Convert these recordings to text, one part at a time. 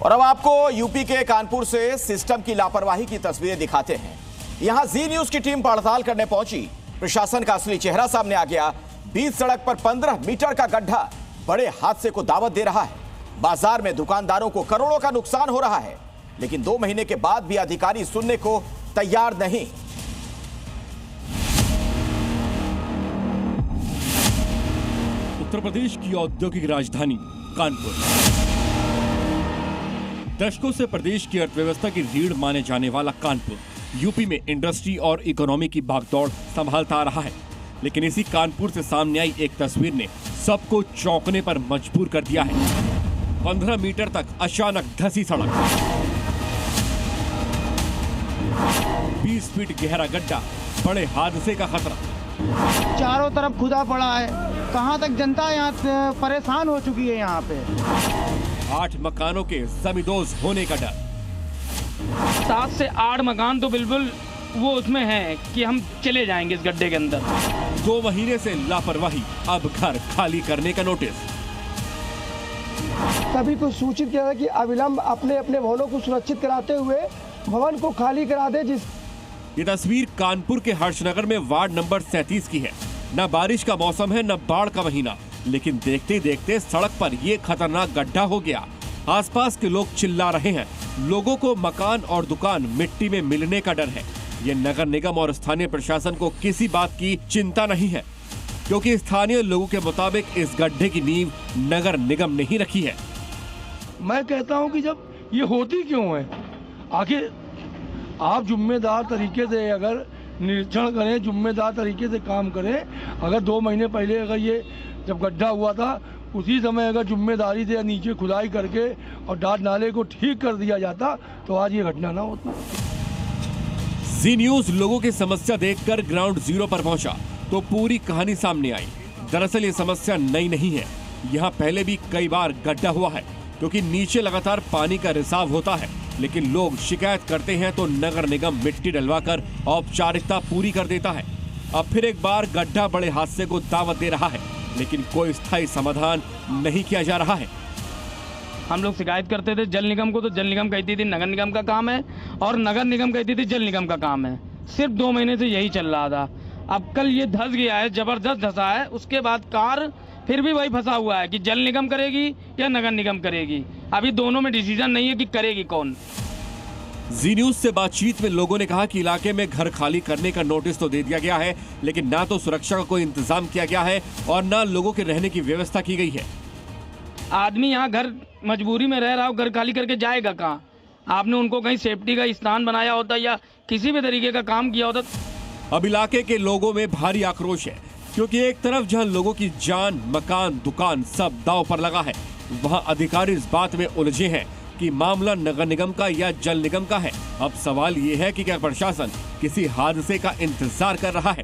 और अब आपको यूपी के कानपुर से सिस्टम की लापरवाही की तस्वीरें दिखाते हैं। यहां जी न्यूज की टीम पड़ताल करने पहुंची। प्रशासन का असली चेहरा सामने आ गया। बीच सड़क पर 15 मीटर का गड्ढा बड़े हादसे को दावत दे रहा है। बाजार में दुकानदारों को करोड़ों का नुकसान हो रहा है, लेकिन 2 महीने के बाद भी अधिकारी सुनने को तैयार नहीं। उत्तर प्रदेश की औद्योगिक राजधानी कानपुर। दशकों से प्रदेश की अर्थव्यवस्था की रीढ़ माने जाने वाला कानपुर यूपी में इंडस्ट्री और इकोनॉमी की भागदौड़ संभालता आ रहा है। लेकिन इसी कानपुर से सामने आई एक तस्वीर ने सबको चौंकने पर मजबूर कर दिया है। 15 मीटर तक अचानक धंसी सड़क, 20 फीट गहरा गड्ढा, बड़े हादसे का खतरा। चारों तरफ खुदा पड़ा है, कहां तक जनता यहाँ परेशान हो चुकी है। यहाँ पे 8 मकानों के जमींदोज होने का डर। 7 से 8 मकान तो बिल्कुल वो उसमें है कि हम चले जाएंगे इस गड्ढे के अंदर। 2 महीने से लापरवाही, अब घर खाली करने का नोटिस। सभी को सूचित किया कि अविलंब अपने अपने भवनों को सुरक्षित कराते हुए भवन को खाली करा दे। ये तस्वीर कानपुर के हर्षनगर में वार्ड नंबर 37 की है। न बारिश का मौसम है, न बाढ़ का महीना, लेकिन देखते देखते सड़क पर ये खतरनाक गड्ढा हो गया। आसपास के लोग चिल्ला रहे हैं। लोगों को मकान और दुकान मिट्टी में मिलने का डर है। ये नगर निगम और स्थानीय प्रशासन को किसी बात की चिंता नहीं है, क्योंकि स्थानीय लोगों के मुताबिक इस गड्ढे की नींव नगर निगम ने ही रखी है। मैं कहता हूं कि जब ये होती क्यों है, आखिर आप जिम्मेदार तरीके से अगर निरीक्षण करें, जिम्मेदार तरीके से काम करें। अगर 2 महीने पहले अगर ये जब गड्ढा हुआ था, उसी समय अगर जिम्मेदारी से नीचे खुदाई करके और डाट नाले को ठीक कर दिया जाता तो आज ये घटना ना होती। जी न्यूज लोगों की समस्या देखकर ग्राउंड जीरो पर पहुंचा तो पूरी कहानी सामने आई। दरअसल ये समस्या नई नहीं है। यहाँ पहले भी कई बार गड्ढा हुआ है, क्योंकि नीचे लगातार पानी का रिसाव होता है। लेकिन लोग शिकायत करते हैं तो नगर निगम मिट्टी डलवाकर औपचारिकता पूरी कर देता है। अब फिर एक बार गड्ढा बड़े हादसे को दावत दे रहा है, लेकिन कोई स्थायी समाधान नहीं किया जा रहा है। हम लोग शिकायत करते थे जल निगम को, तो जल निगम कहती थी नगर निगम का काम है, और नगर निगम कहती थी जल निगम का काम है। सिर्फ 2 महीने से यही चल रहा था। अब कल ये धंस गया है, जबरदस्त धंसा है। उसके बाद कार फिर भी वही फंसा हुआ है कि जल निगम करेगी या नगर निगम करेगी। अभी दोनों में डिसीजन नहीं है कि करेगी कौन। जी न्यूज से बातचीत में लोगों ने कहा कि इलाके में घर खाली करने का नोटिस तो दे दिया गया है, लेकिन ना तो सुरक्षा का कोई इंतजाम किया गया है और ना लोगों के रहने की व्यवस्था की गई है। आदमी यहाँ घर मजबूरी में रह रहा हो, घर खाली करके जाएगा कहाँ? आपने उनको कहीं सेफ्टी का स्थान बनाया होता या किसी भी तरीके का काम किया होता। अब इलाके के लोगों में भारी आक्रोश है, क्योंकि एक तरफ जहां लोगों की जान, मकान, दुकान सब दांव पर लगा है, वहां अधिकारी इस बात में उलझे हैं कि मामला नगर निगम का या जल निगम का है। अब सवाल ये है कि क्या प्रशासन किसी हादसे का इंतजार कर रहा है?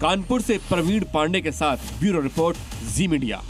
कानपुर से प्रवीण पांडे के साथ ब्यूरो रिपोर्ट, जी मीडिया।